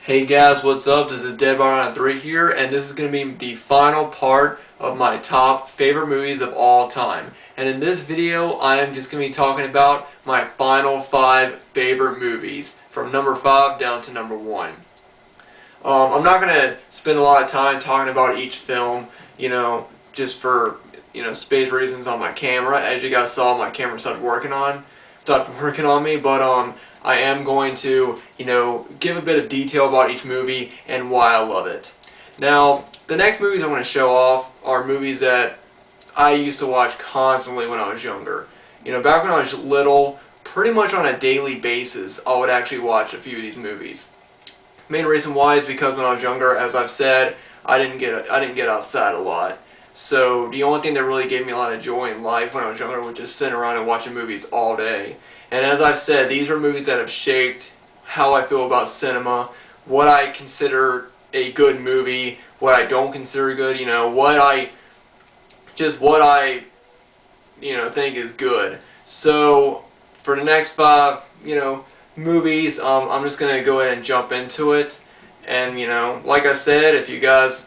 Hey guys, what's up? This is Deadbar93 here, and this is going to be the final part of my top favorite movies of all time. And in this video, I am just going to be talking about my final 5 favorite movies, from number 5 down to number 1. I'm not going to spend a lot of time talking about each film, just for, space reasons on my camera. As you guys saw, my camera stopped working on me, but I am going to, give a bit of detail about each movie and why I love it. Now, the next movies I'm going to show off are movies that I used to watch constantly when I was younger. Back when I was little, pretty much on a daily basis, I would actually watch a few of these movies. Main reason why is because when I was younger, as I've said, I didn't get outside a lot. So the only thing that really gave me a lot of joy in life when I was younger was just sitting around and watching movies all day. And as I've said, these are movies that have shaped how I feel about cinema, what I consider a good movie, what I don't consider good, what I think is good. So for the next 5, movies, I'm just going to go ahead and jump into it. And, like I said, if you guys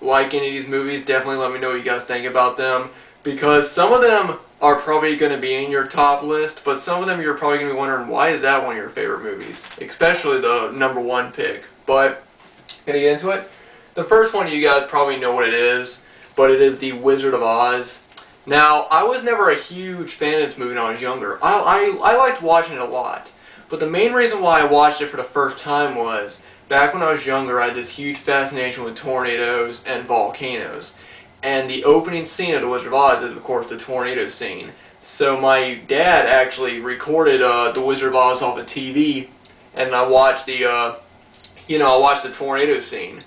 like any of these movies, definitely let me know what you guys think about them. Because some of them are probably going to be in your top list, but some of them you're probably going to be wondering, why is that one of your favorite movies? Especially the number 1 pick. But, gonna get into it. The first one, you guys probably know what it is, but it is The Wizard of Oz. Now, I was never a huge fan of this movie when I was younger. I liked watching it a lot. But the main reason why I watched it for the first time was, back when I was younger, I had this huge fascination with tornadoes and volcanoes. And the opening scene of The Wizard of Oz is, of course, the tornado scene. So my dad actually recorded The Wizard of Oz off of TV, and I watched I watched the tornado scene.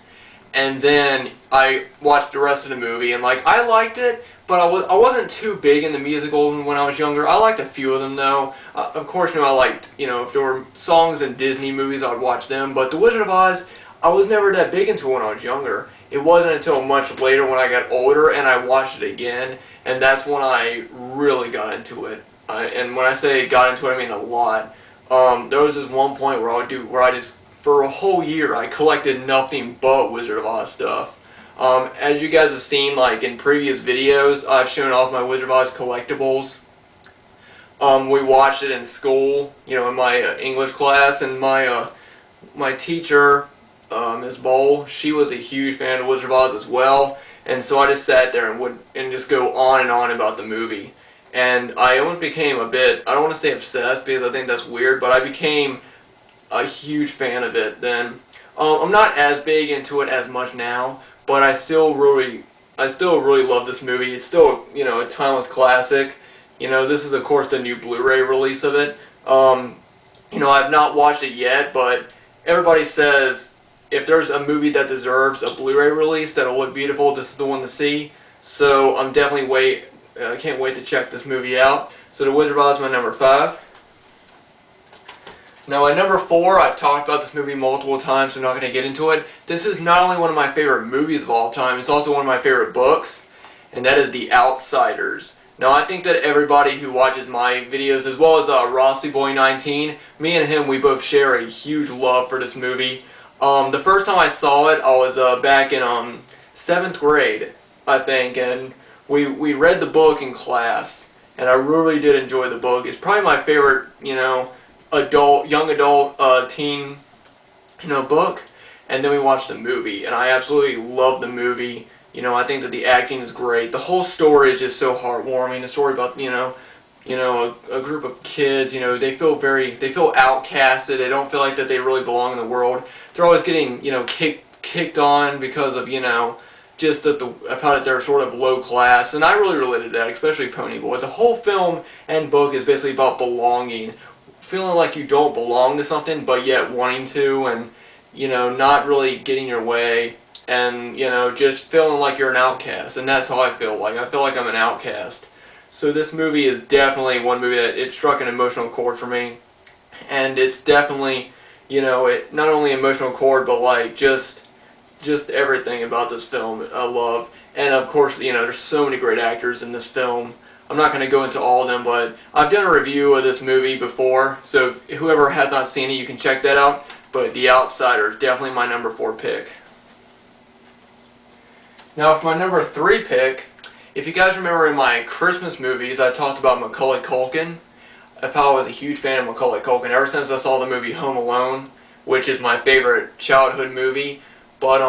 And then I watched the rest of the movie, and I liked it, but I wasn't too big into musicals when I was younger. I liked a few of them though. Of course, I liked, if there were songs in Disney movies, I would watch them. But The Wizard of Oz, I was never that big into when I was younger. It wasn't until much later when I got older and I watched it again, and that's when I really got into it. And when I say got into it, I mean a lot. There was this one point where I just, for a whole year, I collected nothing but Wizard of Oz stuff. As you guys have seen, in previous videos, I've shown off my Wizard of Oz collectibles. We watched it in school, in my English class, and my teacher, Ms. Bowl, she was a huge fan of Wizard of Oz as well, and so I just sat there and would just go on and on about the movie. And I almost became a bit, I don't want to say obsessed because I think that's weird, but I became a huge fan of it then. I'm not as big into it as much now, but I still really love this movie. It's still, a timeless classic. This is of course the new Blu-ray release of it. I've not watched it yet, but everybody says if there's a movie that deserves a Blu-ray release that'll look beautiful, this is the one to see. So I'm definitely can't wait to check this movie out. So The Wizard of Oz is my number 5. Now at number 4, I've talked about this movie multiple times, so I'm not going to get into it. This is not only one of my favorite movies of all time, it's also one of my favorite books, and that is The Outsiders. Now I think that everybody who watches my videos, as well as Rossi Boy 19, me and him, we both share a huge love for this movie. The first time I saw it, I was back in 7th grade, I think, and we read the book in class, and I really did enjoy the book. It's probably my favorite, young adult teen, book. And then we watched the movie, and I absolutely love the movie. I think that the acting is great. The whole story is just so heartwarming. The story about, a group of kids, they feel outcasted. They don't feel like that they really belong in the world. They're always getting, kicked on because of, just that I found that they're sort of low class, and I really related to that, especially Ponyboy. The whole film and book is basically about belonging, feeling like you don't belong to something, but yet wanting to, and not really getting your way, and just feeling like you're an outcast. And that's how I feel like. I feel like I'm an outcast. So this movie is definitely one movie that it struck an emotional chord for me, and it's definitely, it not only emotional chord, but just everything about this film I love. And of course, there's so many great actors in this film. I'm not going to go into all of them, but I've done a review of this movie before, so if whoever has not seen it, you can check that out. but The Outsider is definitely my number 4 pick. Now for my number 3 pick, if you guys remember in my Christmas movies, I talked about Macaulay Culkin. I was a huge fan of Macaulay Culkin ever since I saw the movie Home Alone, which is my favorite childhood movie. But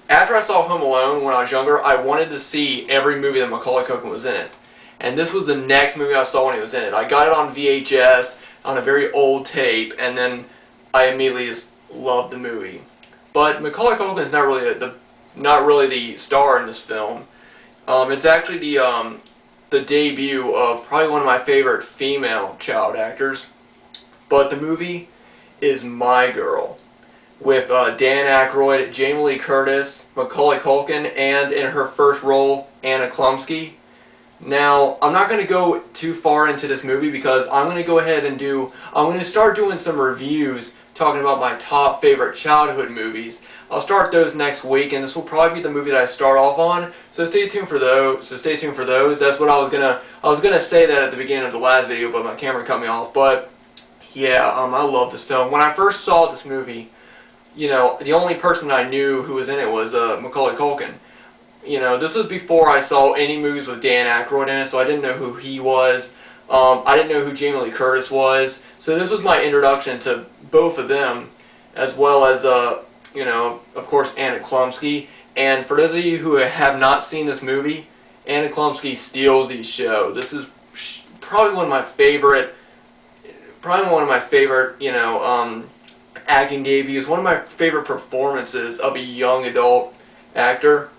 after I saw Home Alone when I was younger, I wanted to see every movie that Macaulay Culkin was in it. And this was the next movie I saw when he was in it. I got it on VHS, on a very old tape, and then I immediately just loved the movie. But Macaulay Culkin is not really the star in this film. It's actually the debut of probably one of my favorite female child actors. But the movie is My Girl, with Dan Aykroyd, Jamie Lee Curtis, Macaulay Culkin, and in her first role, Anna Chlumsky. Now, I'm not going to go too far into this movie because I'm going to go ahead and I'm going to start doing some reviews talking about my top favorite childhood movies. I'll start those next week, and this will probably be the movie that I start off on. So stay tuned for those. That's what I was gonna say that at the beginning of the last video, but my camera cut me off. But yeah, I love this film. When I first saw this movie, you know, the only person I knew who was in it was Macaulay Culkin. You know, this was before I saw any movies with Dan Aykroyd in it, so I didn't know who he was. I didn't know who Jamie Lee Curtis was. So this was my introduction to both of them, as well as, you know, of course, Anna Chlumsky. And for those of you who have not seen this movie, Anna Chlumsky steals the show. This is probably one of my favorite, you know, acting debuts. One of my favorite performances of a young adult actor.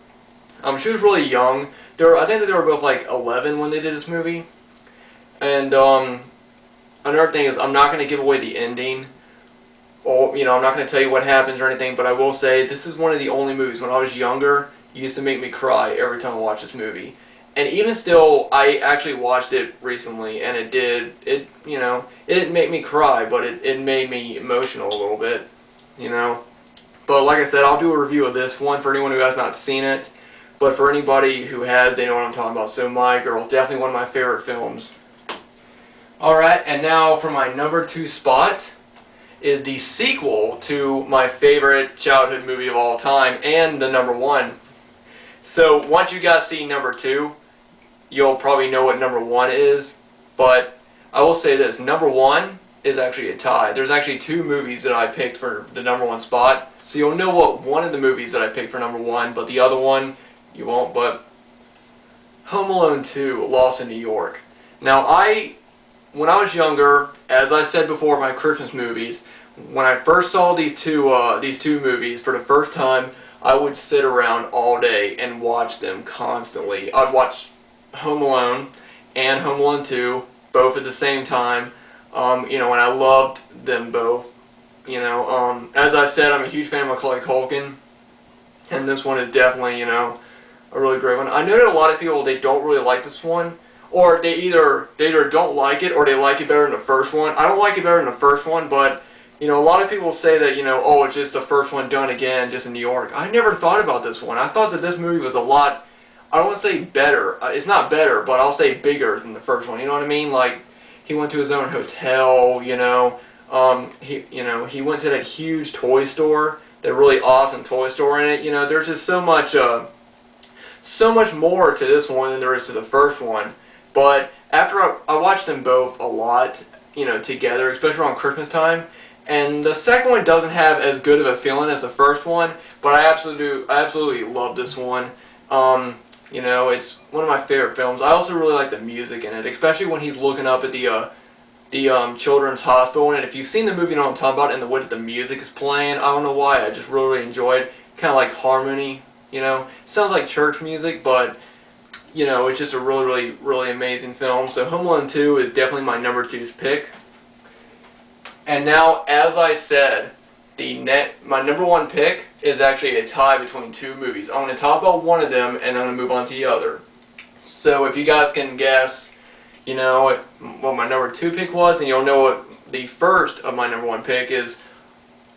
She was really young. I think that they were both like 11 when they did this movie. And another thing is, I'm not going to give away the ending. Or, you know, I'm not going to tell you what happens or anything, but I will say this is one of the only movies when I was younger used to make me cry every time I watched this movie. And even still, I actually watched it recently, and it didn't make me cry, but it made me emotional a little bit, you know. But like I said, I'll do a review of this one for anyone who has not seen it. But for anybody who has, they know what I'm talking about. So My Girl, definitely one of my favorite films. Alright, and now for my number 2 spot is the sequel to my favorite childhood movie of all time, and the number 1. So once you guys see number 2, you'll probably know what number 1 is. But I will say this, number 1 is actually a tie. There's actually 2 movies that I picked for the number 1 spot. So you'll know what one of the movies that I picked for number 1, but the other one, you won't. But Home Alone 2, Lost in New York. Now, when I was younger, as I said before, my Christmas movies, when I first saw these two movies for the first time, I would sit around all day and watch them constantly. I'd watch Home Alone and Home Alone 2, both at the same time. You know, and I loved them both. You know, as I said, I'm a huge fan of Macaulay Culkin, and this one is definitely, you know, a really great one. I know that a lot of people, they don't really like this one, or they either don't like it, or they like it better than the first one. I don't like it better than the first one, but, you know, a lot of people say that, you know, oh, it's just the first one done again, just in New York. I never thought about this one. I thought that this movie was a lot, I don't want to say better. It's not better, but I'll say bigger than the first one. You know what I mean? Like, he went to his own hotel, you know. He went to that huge toy store, that really awesome toy store in it. You know, there's just so much more to this one than there is to the first one. But after I watched them both a lot, you know, together, especially around Christmas time, and the second one doesn't have as good of a feeling as the first one, but I absolutely love this one. You know, it's one of my favorite films. I also really like the music in it, especially when he's looking up at the children's hospital in it. If you've seen the movie, you know what I'm talking about, and the way that the music is playing, I don't know why, I just really enjoy it. Kind of like harmony, you know. It sounds like church music, but, you know, it's just a really amazing film. So Home Alone 2 is definitely my number 2 pick. And now, as I said, my number 1 pick is actually a tie between 2 movies. I'm going to talk about one of them, and I'm going to move on to the other. So if you guys can guess, you know, what my number 2 pick was, and you'll know what the first of my number 1 pick is,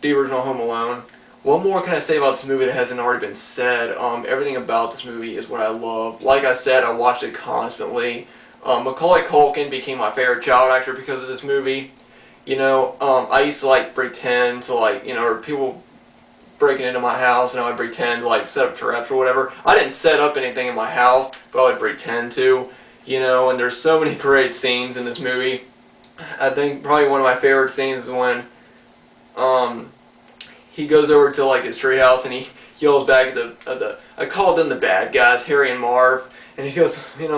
the original Home Alone. What more can I say about this movie that hasn't already been said? Everything about this movie is what I love. Like I said, I watched it constantly. Macaulay Culkin became my favorite child actor because of this movie. I used to like pretend to like, or people breaking into my house, and I would pretend to like set up traps or whatever. I didn't set up anything in my house, but I would pretend to, and there's so many great scenes in this movie. I think probably one of my favorite scenes is when he goes over to like his treehouse and he yells back at I called them the bad guys, Harry and Marv, and he goes, I'm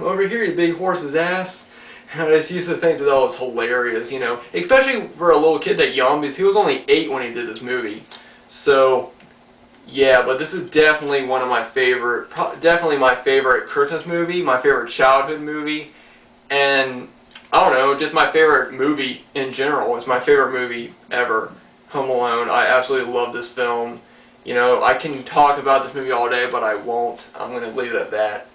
over here, you big horse's ass. And I just used to think that was hilarious, especially for a little kid that young, because he was only 8 when he did this movie. So, yeah, but this is definitely one of my favorite, definitely my favorite Christmas movie, my favorite childhood movie, and I don't know, just my favorite movie in general. It's my favorite movie ever, Home Alone. I absolutely love this film. I can talk about this movie all day, but I won't. I'm going to leave it at that.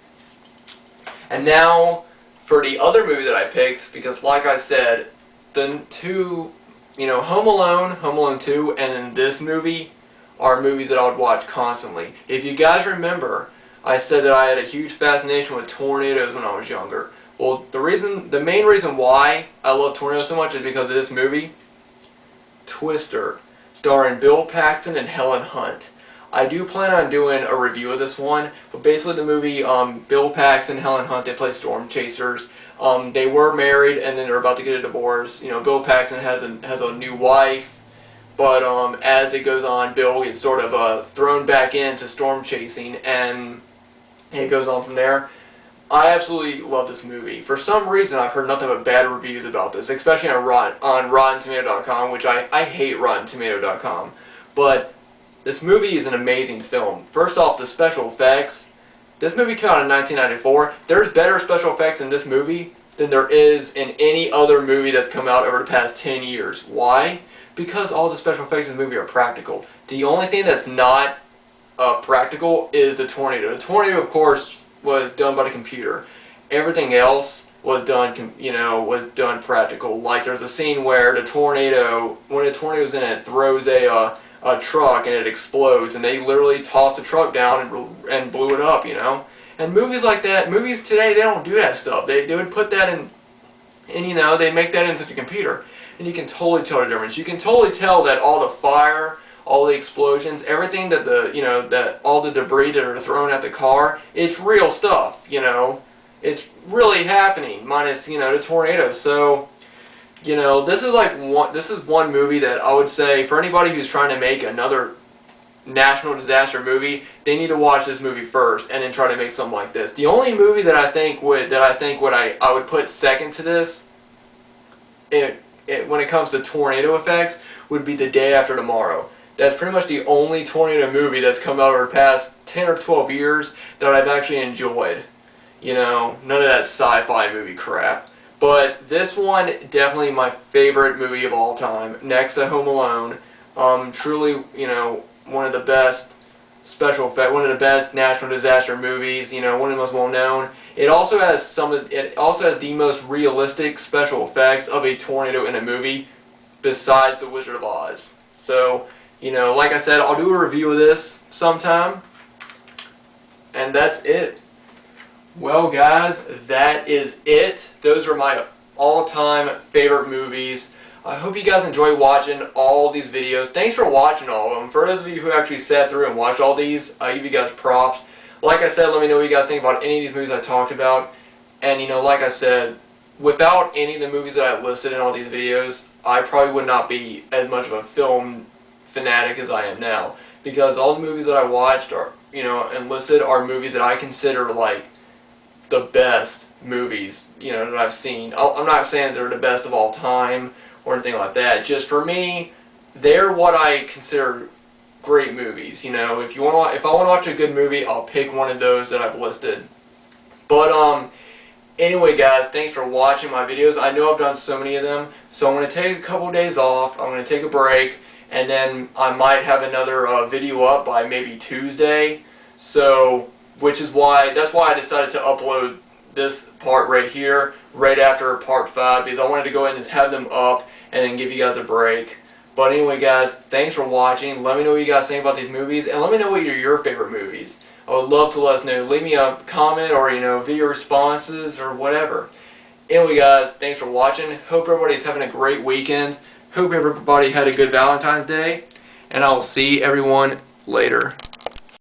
And now, for the other movie that I picked, because like I said, the two, Home Alone, Home Alone 2, and then this movie are movies that I would watch constantly. If you guys remember, I said that I had a huge fascination with tornadoes when I was younger. Well, the main reason why I love tornadoes so much is because of this movie, Twister, starring Bill Paxton and Helen Hunt. I do plan on doing a review of this one, but basically the movie, Bill Paxton and Helen Hunt, they play storm chasers. They were married and then they're about to get a divorce. Bill Paxton has a new wife, but as it goes on, Bill gets sort of thrown back into storm chasing, and it goes on from there. I absolutely love this movie. For some reason, I've heard nothing but bad reviews about this, especially on RottenTomato.com, which I hate RottenTomato.com. But this movie is an amazing film. First off, the special effects. This movie came out in 1994. There's better special effects in this movie than there is in any other movie that's come out over the past 10 years. Why? Because all the special effects in the movie are practical. The only thing that's not practical is the tornado. The tornado, of course, was done by the computer. Everything else was done, practical. Like there's a scene where the tornado, when the tornado's in it, throws a truck and it explodes, and they literally tossed the truck down and blew it up, And movies like that, movies today, they don't do that stuff. They would put that in, and they make that into the computer, and you can totally tell the difference. You can totally tell that all the fire, all the explosions, everything that that all the debris that are thrown at the car, it's real stuff, It's really happening, minus, the tornado. So, this is one movie that I would say for anybody who's trying to make another national disaster movie, they need to watch this movie first and then try to make something like this. The only movie that I think I would put second to this, when it comes to tornado effects, would be The Day After Tomorrow. That's pretty much the only tornado movie that's come out over the past 10 or 12 years that I've actually enjoyed. None of that sci-fi movie crap. But this one, definitely my favorite movie of all time, next to Home Alone. Truly, one of the best special effects, one of the best national disaster movies, one of the most well known. It also has the most realistic special effects of a tornado in a movie besides The Wizard of Oz. So, like I said, I'll do a review of this sometime. And that's it. Well, guys, that is it. Those are my all-time favorite movies. I hope you guys enjoy watching all these videos. Thanks for watching all of them. For those of you who actually sat through and watched all these, I give you guys props. Like I said, let me know what you guys think about any of these movies I talked about. And, like I said, without any of the movies that I listed in all these videos, I probably would not be as much of a film fanatic as I am now. Because all the movies that I watched are, and listed are movies that I consider, like, the best movies, that I've seen. I'm not saying they're the best of all time or anything like that. Just for me, they're what I consider great movies. If I want to watch a good movie, I'll pick one of those that I've listed. But anyway, guys, thanks for watching my videos. I know I've done so many of them, so I'm going to take a couple days off. I'm going to take a break, and then I might have another video up by maybe Tuesday. So, that's why I decided to upload this part right here, right after part 5, because I wanted to go ahead and just have them up and then give you guys a break. But anyway, guys, thanks for watching. Let me know what you guys think about these movies, and let me know what are your favorite movies. I would love to let us know. Leave me a comment or, video responses or whatever. Anyway, guys, thanks for watching. Hope everybody's having a great weekend. Hope everybody had a good Valentine's Day. And I will see everyone later.